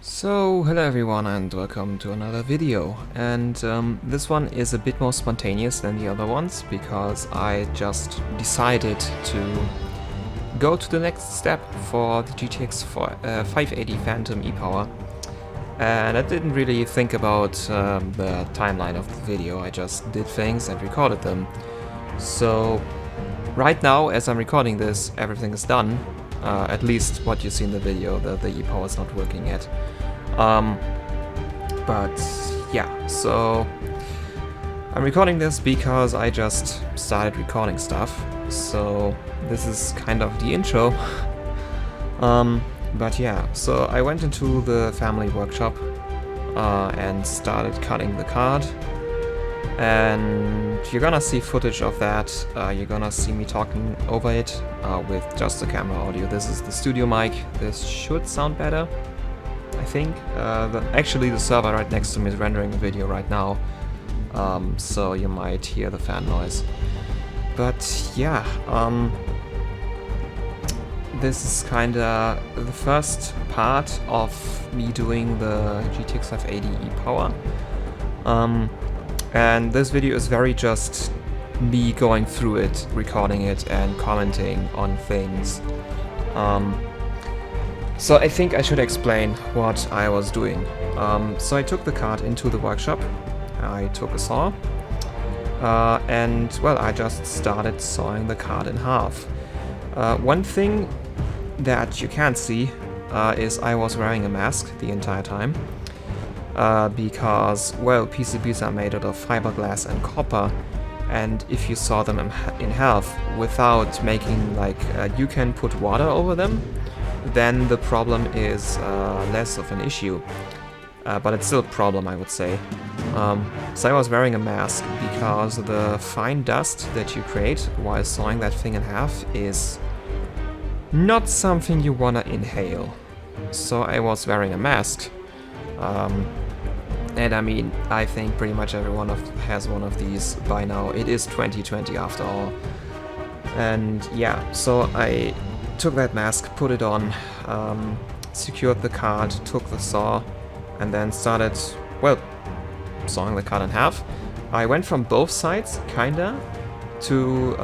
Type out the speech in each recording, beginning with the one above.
So, hello everyone and welcome to another video, and this one is a bit more spontaneous than the other ones because I just decided to go to the next step for the GTX 580 Phantom e-Power, and I didn't really think about the timeline of the video. I just did things and recorded them. So right now, as I'm recording this, everything is done. At least what you see in the video, the e-Power is not working yet. But yeah, so I'm recording this because I just started recording stuff, so this is kind of the intro. But yeah, so I went into the family workshop and started cutting the card, and you're gonna see footage of that. You're gonna see me talking over it with just the camera audio. This is the studio mic. This should sound better, I think. Actually, the server right next to me is rendering a video right now, so you might hear the fan noise. But yeah, this is kinda the first part of me doing the GTX 580 e-Power. And this video is very just me going through it, recording it, and commenting on things. So I think I should explain what I was doing. So I took the card into the workshop, I took a saw, and well, I just started sawing the card in half. One thing that you can't see is I was wearing a mask the entire time. Because, well, PCBs are made out of fiberglass and copper, and if you saw them in half without making, like, you can put water over them, then the problem is less of an issue. But it's still a problem, I would say. So I was wearing a mask because the fine dust that you create while sawing that thing in half is not something you wanna inhale. So I was wearing a mask. And I mean, I think pretty much everyone has one of these by now. It is 2020 after all. And yeah, so I took that mask, put it on, secured the card, took the saw, and then started, well, sawing the card in half. I went from both sides, kinda, to,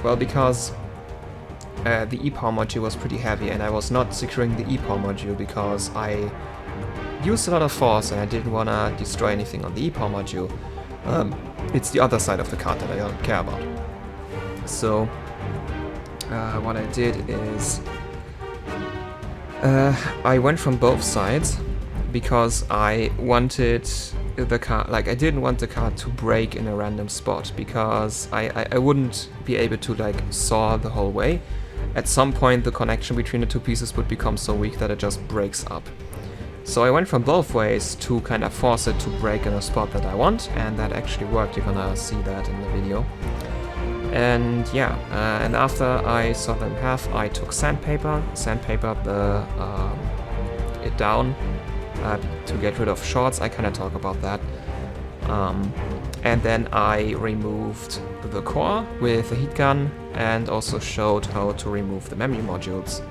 well, because the e-Power module was pretty heavy, and I was not securing the e-Power module because I used a lot of force and I didn't want to destroy anything on the e-Power module. It's the other side of the card that I don't care about. So what I did is I went from both sides because I wanted the card, like, I didn't want the card to break in a random spot because I wouldn't be able to, like, saw the whole way. At some point the connection between the two pieces would become so weak that it just breaks up. So I went from both ways to kind of force it to break in a spot that I want, and that actually worked. You're gonna see that in the video. And yeah, and after I sawed them in half, I took sandpapered it down to get rid of shorts. I kind of talk about that. And then I removed the core with a heat gun and also showed how to remove the memory modules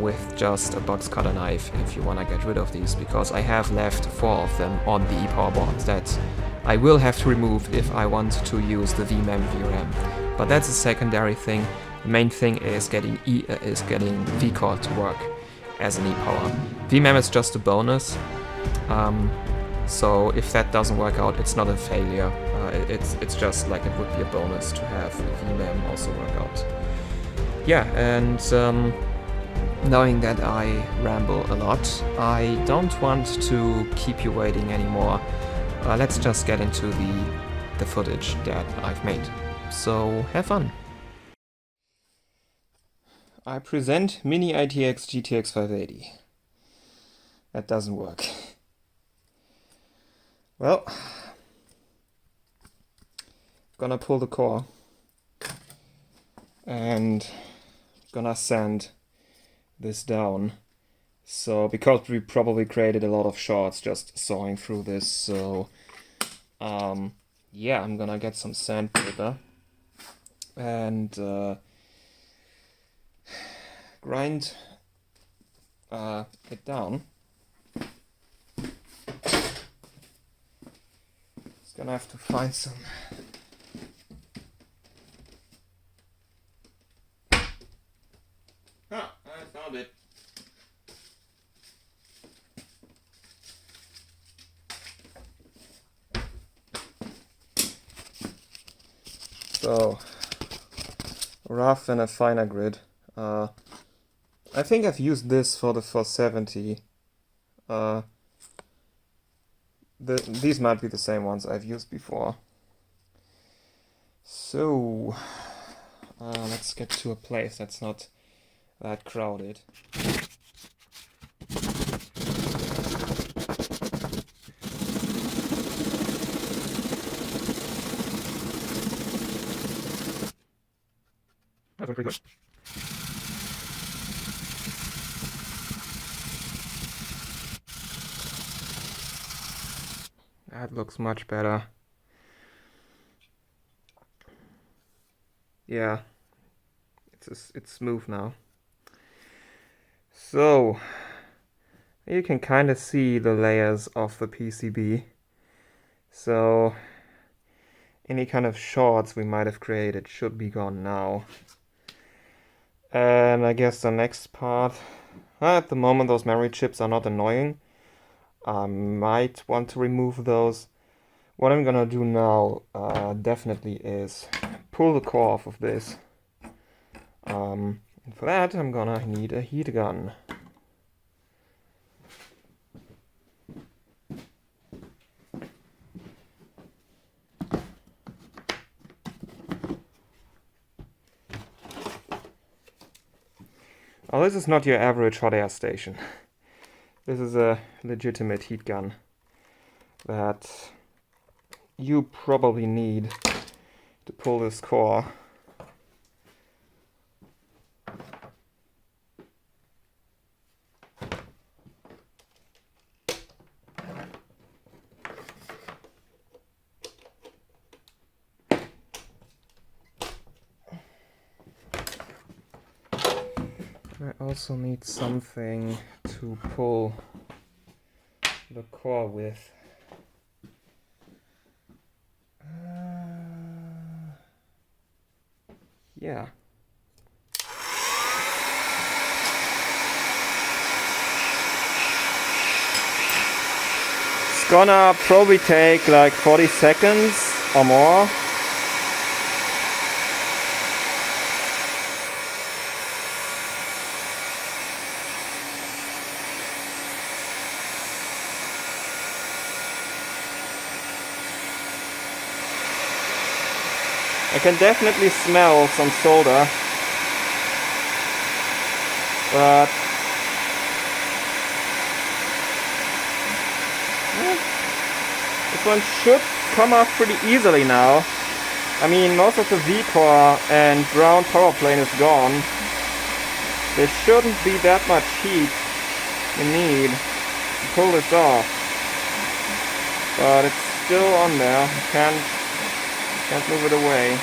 with just a box cutter knife if you want to get rid of these, because I have left 4 of them on the e-Power board that I will have to remove if I want to use the VRM. But that's a secondary thing. The main thing is getting vCore to work as an e-Power. VMem is just a bonus, so if that doesn't work out, it's not a failure. It's just like it would be a bonus to have VMem also work out. Yeah, and knowing that I ramble a lot, I don't want to keep you waiting anymore. Let's just get into the footage that I've made. So have fun! I present Mini ITX GTX 580. That doesn't work. Well, gonna pull the core and gonna sand this down. So because we probably created a lot of shorts just sawing through this, so yeah, I'm gonna get some sandpaper and grind it down. Gonna have to find some. Ah, I found it. So, rough and a finer grid. I think I've used this for the 470. These might be the same ones I've used before. So, let's get to a place that's not that crowded. That was pretty good. That looks much better. Yeah, it's smooth now. So, you can kind of see the layers of the PCB. So, any kind of shorts we might have created should be gone now. And I guess the next part, at the moment those memory chips are not annoying. I might want to remove those. What I'm gonna do now definitely is pull the core off of this. And for that I'm gonna need a heat gun. Oh, this is not your average hot air station. This is a legitimate heat gun that you probably need to pull this core. I also need something to pull the core with. Yeah. It's gonna probably take like 40 seconds or more. I can definitely smell some solder, but this one should come off pretty easily now. I mean, most of the V-core and ground power plane is gone. There shouldn't be that much heat you need to pull this off, but it's still on there. Can't move it away.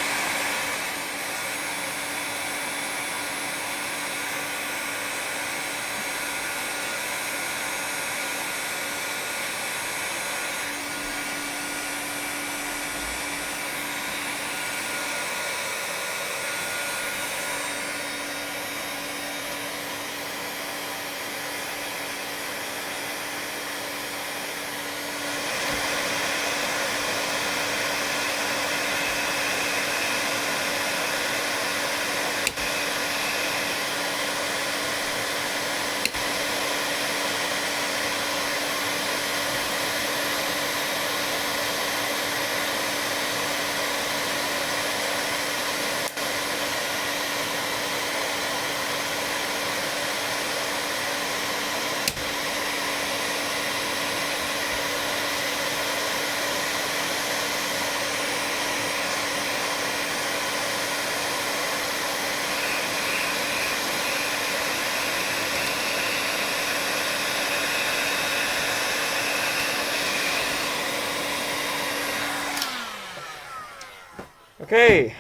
Okay,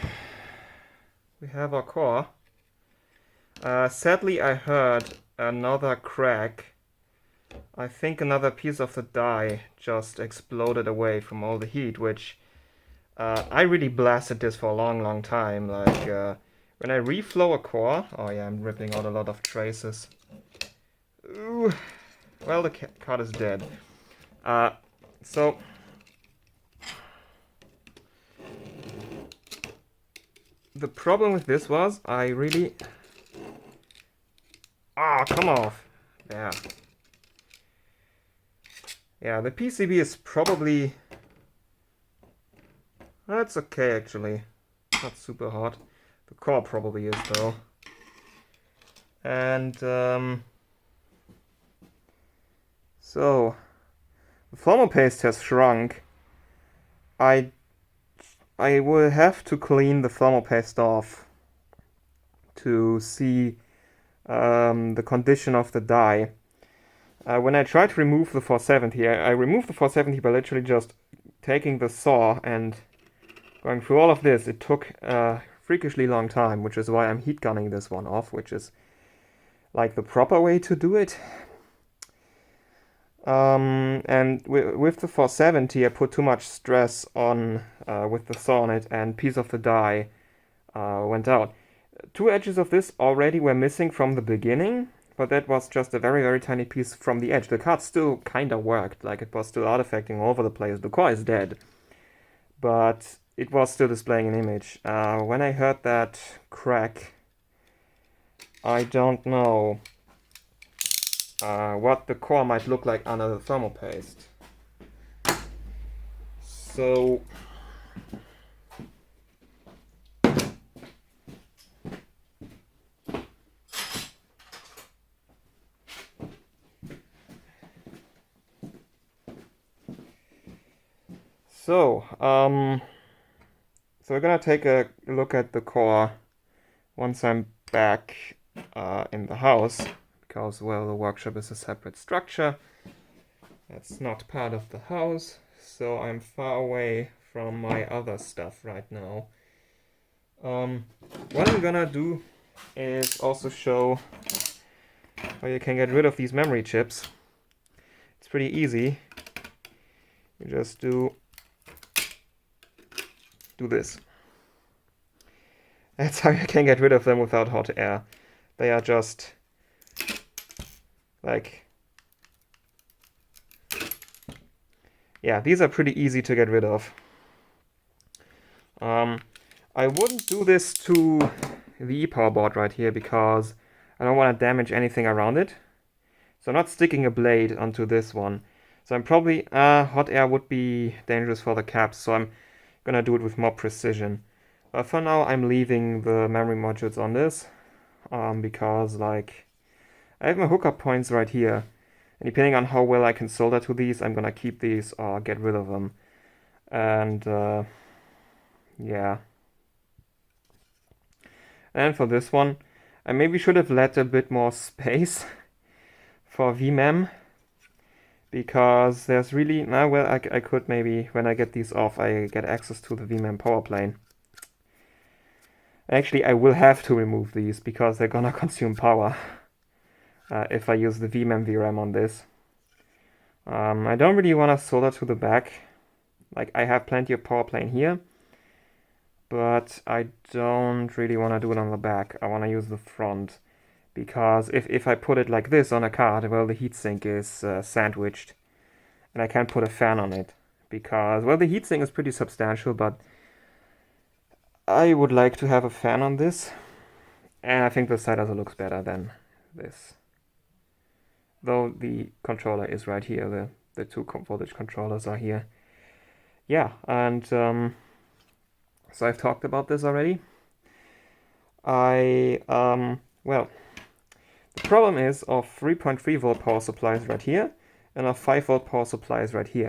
we have our core. Sadly, I heard another crack I think another piece of the die just exploded away from all the heat, which I really blasted this for a long time. Like when I reflow a core, oh yeah, I'm ripping out a lot of traces. Ooh, well, the card is dead. So the problem with this was I really... Ah, come off. Yeah. Yeah, the PCB is probably... That's okay, actually. Not super hot. The core probably is, though. And, so, the thermal paste has shrunk. I will have to clean the thermal paste off to see the condition of the die. When I tried to remove the 470, I removed the 470 by literally just taking the saw and going through all of this. It took a freakishly long time, which is why I'm heat gunning this one off, which is like the proper way to do it. And with the 470, I put too much stress on with the saw on it, and piece of the die went out. Two edges of this already were missing from the beginning, but that was just a very tiny piece from the edge. The card still kinda worked, like it was still artifacting all over the place. The core is dead, but it was still displaying an image. When I heard that crack, I don't know what the core might look like under the thermal paste. So we're gonna take a look at the core once I'm back in the house, because, well, the workshop is a separate structure. That's not part of the house, so I'm far away from my other stuff right now. What I'm gonna do is also show how you can get rid of these memory chips. It's pretty easy. You just do this. That's how you can get rid of them without hot air. They are just like... Yeah, these are pretty easy to get rid of. I wouldn't do this to the e-power board right here because I don't want to damage anything around it. So I'm not sticking a blade onto this one. So I'm probably... hot air would be dangerous for the caps, so I'm gonna do it with more precision. But for now, I'm leaving the memory modules on this, because, like, I have my hookup points right here, and depending on how well I can solder to these, I'm gonna keep these or get rid of them. And, yeah. And for this one, I maybe should have let a bit more space for VMem, because there's really... well, I could maybe, when I get these off, I get access to the VMem power plane. Actually, I will have to remove these, because they're gonna consume power if I use the VMem VRM on this. I don't really want to solder to the back. Like, I have plenty of power plane here, but I don't really want to do it on the back. I want to use the front. Because if I put it like this on a card, well, the heatsink is sandwiched. And I can't put a fan on it. Because, well, the heatsink is pretty substantial, but I would like to have a fan on this. And I think this side also looks better than this. Though the controller is right here. The two voltage controllers are here. Yeah, and so I've talked about this already. Well... The problem is of 3.3 volt power supplies right here and of 5 volt power supplies right here.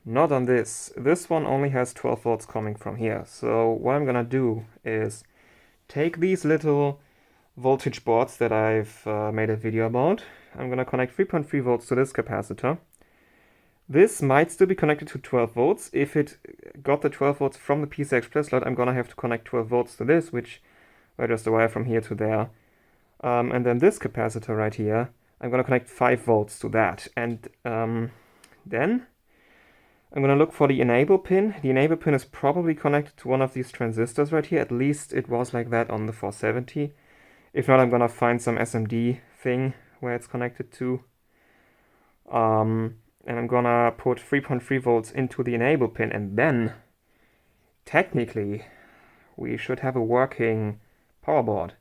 Not on this. This one only has 12 volts coming from here. So what I'm gonna do is take these little voltage boards that I've made a video about. I'm gonna connect 3.3 volts to this capacitor. This might still be connected to 12 volts. If it got the 12 volts from the PCI Express slot, I'm gonna have to connect 12 volts to this, which are just a wire from here to there. And then this capacitor right here, I'm going to connect 5 volts to that. And then I'm going to look for the enable pin. The enable pin is probably connected to one of these transistors right here. At least it was like that on the 470. If not, I'm going to find some SMD thing where it's connected to. And I'm going to put 3.3 volts into the enable pin. And then, technically, we should have a working power board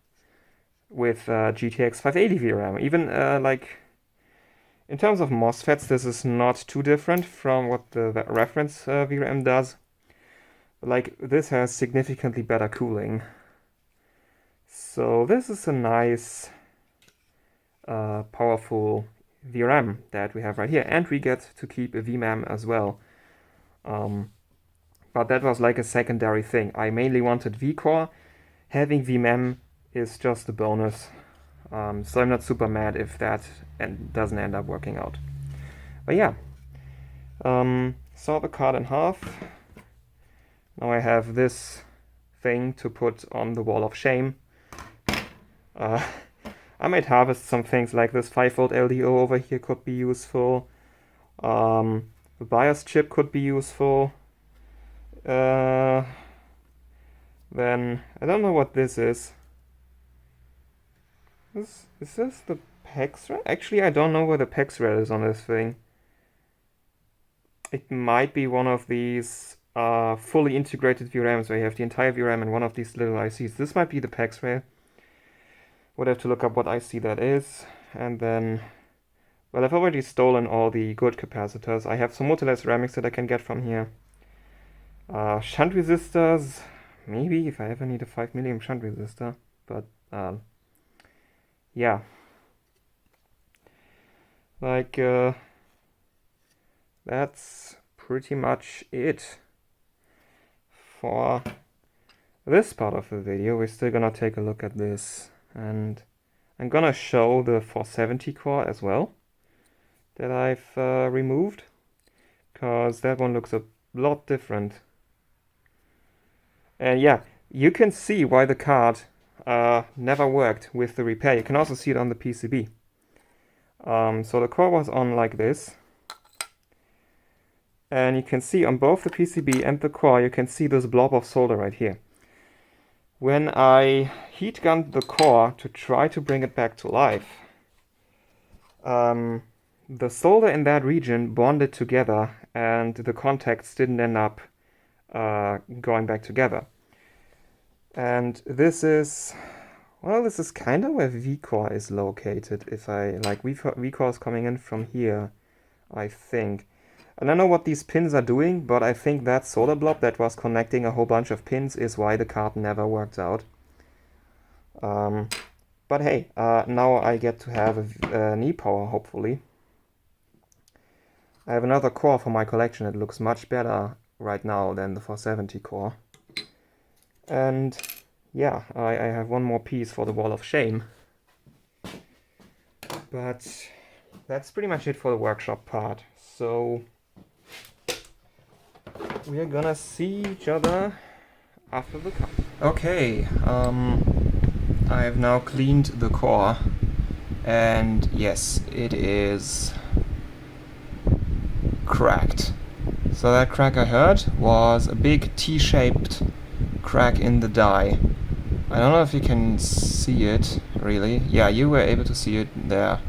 with GTX 580 VRM. Even like in terms of MOSFETs, this is not too different from what the reference VRM does. Like, this has significantly better cooling. So this is a nice, powerful VRM that we have right here. And we get to keep a VMEM as well. But that was like a secondary thing. I mainly wanted vCore. Having VMEM is just a bonus. So I'm not super mad if that doesn't end up working out. But yeah, saw the card in half. Now I have this thing to put on the wall of shame. I might harvest some things like this 5V LDO over here could be useful. The BIOS chip could be useful. Then I don't know what this is. Is this the PEX thread? Actually, I don't know where the PEX thread is on this thing. It might be one of these fully integrated VRMs where you have the entire VRM in one of these little ICs. This might be the PEX thread. Would have to look up what IC that is. And then, well, I've already stolen all the good capacitors. I have some multi-layer ceramics that I can get from here. Shunt resistors, maybe if I ever need a 5mm shunt resistor, but yeah, like that's pretty much it for this part of the video. We're still gonna take a look at this, and I'm gonna show the 470 core as well that I've removed, because that one looks a lot different. And yeah, you can see why the card never worked with the repair. You can also see it on the PCB. So the core was on like this. And you can see on both the PCB and the core, you can see this blob of solder right here. When I heat gunned the core to try to bring it back to life, the solder in that region bonded together and the contacts didn't end up going back together. And this is, well, this is kind of where vCore is located. If I, like, vCore is coming in from here, I think. I don't know what these pins are doing, but I think that solder blob that was connecting a whole bunch of pins is why the card never worked out. But hey, now I get to have a knee power, hopefully. I have another core for my collection. It looks much better right now than the 470 core. And yeah, I have one more piece for the wall of shame. But that's pretty much it for the workshop part. So we are gonna see each other after the cut. Okay, I have now cleaned the core, and yes, it is cracked. So that crack I heard was a big T-shaped crack in the die. I don't know if you can see it, really. Yeah, you were able to see it there.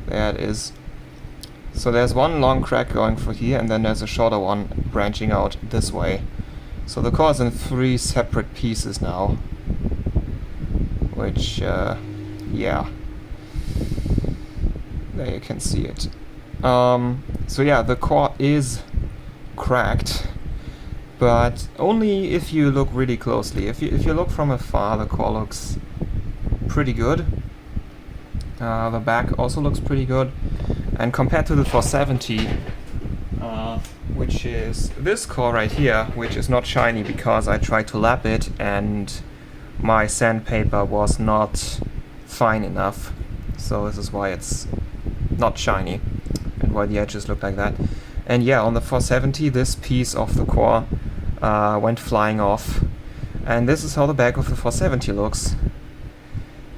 There it is. So there's one long crack going through here, and then there's a shorter one branching out this way. So the core is in 3 separate pieces now. Which, yeah. There you can see it. So yeah, the core is cracked, but only if you look really closely. If you look from afar, the core looks pretty good. The back also looks pretty good, and compared to the 470, which is this core right here, which is not shiny because I tried to lap it and my sandpaper was not fine enough, so this is why it's not shiny and why the edges look like that. And yeah, on the 470, this piece of the core went flying off, and this is how the back of the 470 looks.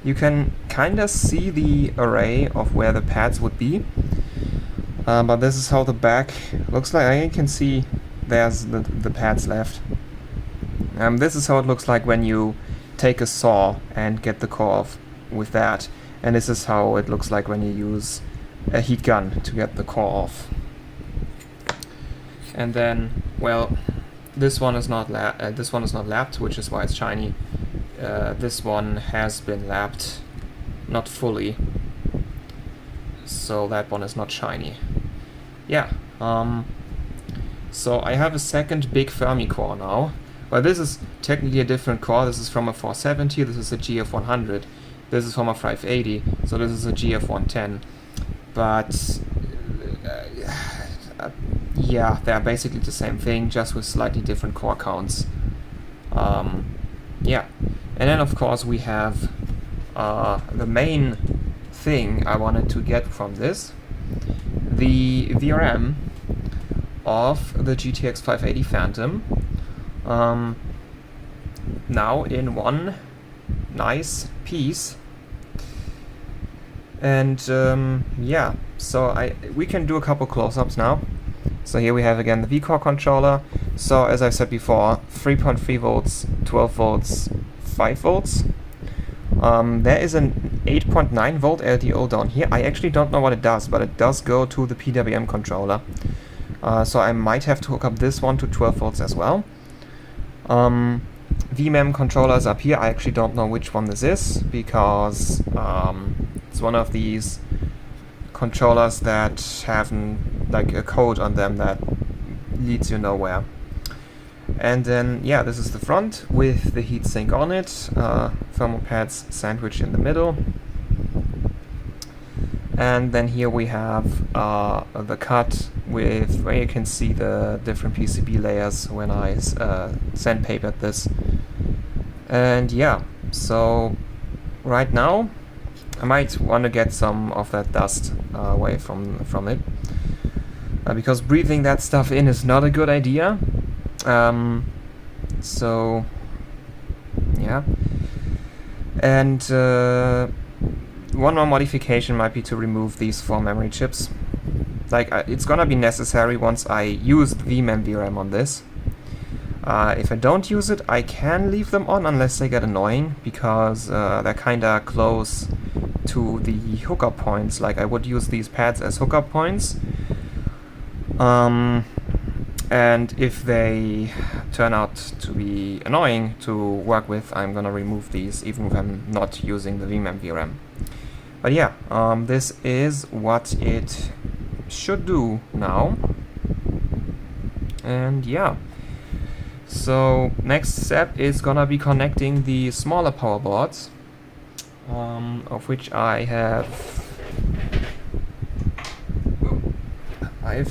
you can kind of see the array of where the pads would be. But this is how the back looks like. You can see there's the pads left. This is how it looks like when you take a saw and get the core off with that. And this is how it looks like when you use a heat gun to get the core off. And then, well, this one is not lapped, which is why it's shiny. This one has been lapped, not fully, so that one is not shiny. Yeah. So I have a second big Fermi core now. Well, this is technically a different core. This is from a 470. This is a GF100. This is from a 580. So this is a GF110. But yeah, they're basically the same thing, just with slightly different core counts. Yeah, and then of course we have the main thing I wanted to get from this, the VRM of the GTX 580 Phantom, now in one nice piece. And yeah, so we can do a couple close-ups now. So here we have again the V-Core controller. So as I said before, 3.3 volts, 12 volts, 5 volts. There is an 8.9 volt LDO down here. I actually don't know what it does, but it does go to the PWM controller. So I might have to hook up this one to 12 volts as well. VMEM controllers up here. I actually don't know which one this is, because it's one of these controllers that have like a code on them that leads you nowhere. And then, yeah, this is the front with the heatsink on it, thermal pads sandwiched in the middle. And then here we have the cut with where you can see the different PCB layers when I sandpapered this. And yeah, so right now I might want to get some of that dust away from it, because breathing that stuff in is not a good idea. So yeah, and one more modification might be to remove these 4 memory chips. Like, it's gonna be necessary once I use the VMEM VRM on this. If I don't use it, I can leave them on unless they get annoying, because they're kinda close to the hookup points. Like, I would use these pads as hookup points. And if they turn out to be annoying to work with, I'm gonna remove these, even if I'm not using the VMEM VRM. But yeah, this is what it should do now. And yeah, so next step is gonna be connecting the smaller power boards, of which I have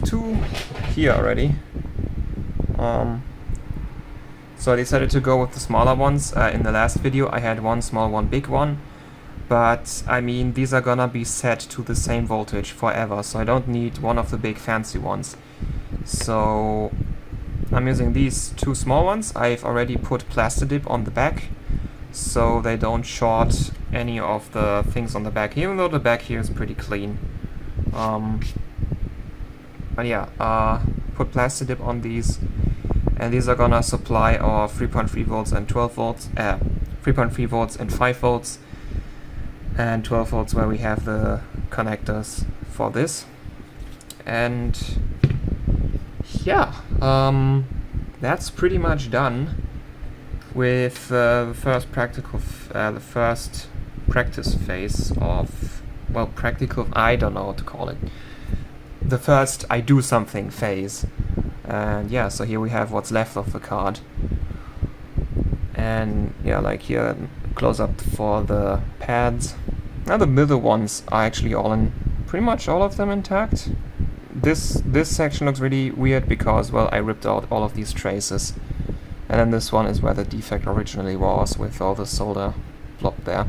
2 here already. So I decided to go with the smaller ones. In the last video I had one small, one big one, but I mean, these are gonna be set to the same voltage forever, so I don't need one of the big fancy ones. So I'm using these 2 small ones. I've already put Plastidip on the back, so they don't short any of the things on the back, even though the back here is pretty clean. But yeah, put Plastidip on these, and these are gonna supply our 3.3 volts and 12 volts, 3.3 volts and 5 volts, and 12 volts where we have the connectors for this. And yeah, that's pretty much done with the first practice phase of, well, practical, I don't know what to call it. The first I do something phase. And yeah, so here we have what's left of the card. And yeah, like here, close up for the pads. Now the middle ones are actually pretty much all of them intact. This section looks really weird because, well, I ripped out all of these traces. And then this one is where the defect originally was, with all the solder blob there.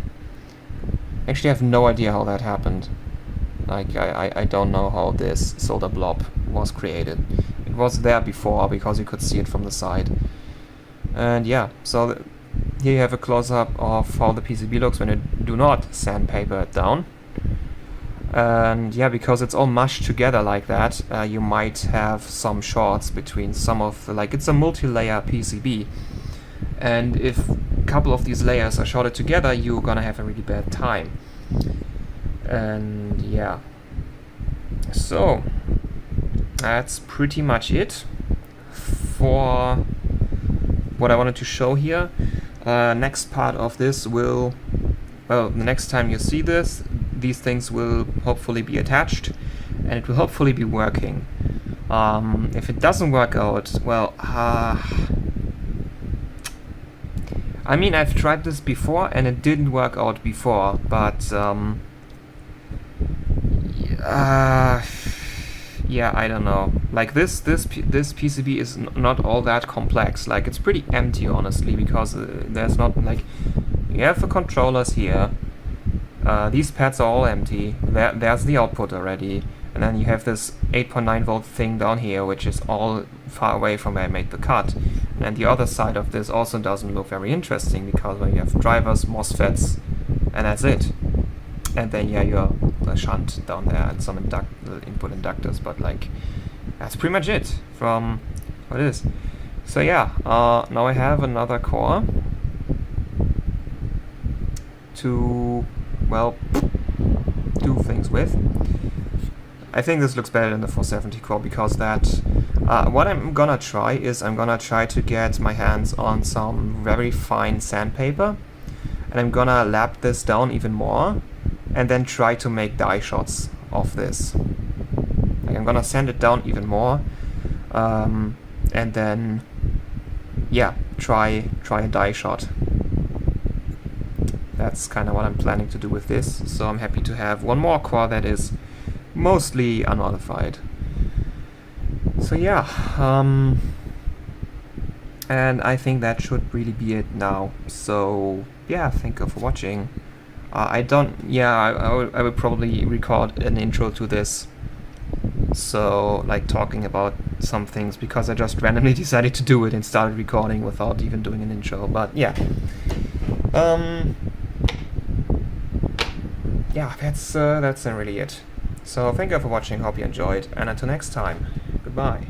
Actually, I have no idea how that happened. Like, I don't know how this solder blob was created. It was there before because you could see it from the side. And yeah, so here you have a close-up of how the PCB looks when you do not sandpaper it down. And yeah, because it's all mushed together like that, you might have some shorts between some of the, like, it's a multi-layer PCB, and if a couple of these layers are shorted together, you're gonna have a really bad time. And yeah, so that's pretty much it for what I wanted to show here. Next part of this will, well, the next time you see this, these things will hopefully be attached and it will hopefully be working. If it doesn't work out, well, I mean, I've tried this before and it didn't work out before, but yeah, I don't know. Like this PCB is not all that complex. Like, it's pretty empty, honestly, because there's not, like, you have the controllers here. These pads are all empty. There's the output already, and then you have this 8.9 volt thing down here, which is all far away from where I made the cut. And the other side of this also doesn't look very interesting, because when you have drivers, MOSFETs, and that's it. And then yeah, you have a shunt down there and some input inductors, but like, that's pretty much it from what it is. So yeah, now I have another core to, well, do things with. I think this looks better than the 470 core, because that, what I'm gonna try is I'm gonna try to get my hands on some very fine sandpaper, and I'm gonna lap this down even more, and then try to make die shots of this. Like, I'm gonna sand it down even more, and then, yeah, try a die shot. That's kind of what I'm planning to do with this. So I'm happy to have one more core that is mostly unmodified. So yeah, and I think that should really be it now. So yeah, thank you for watching. I will probably record an intro to this, so like talking about some things, because I just randomly decided to do it and started recording without even doing an intro. But yeah, yeah, that's really it. So thank you for watching, hope you enjoyed, and until next time, goodbye.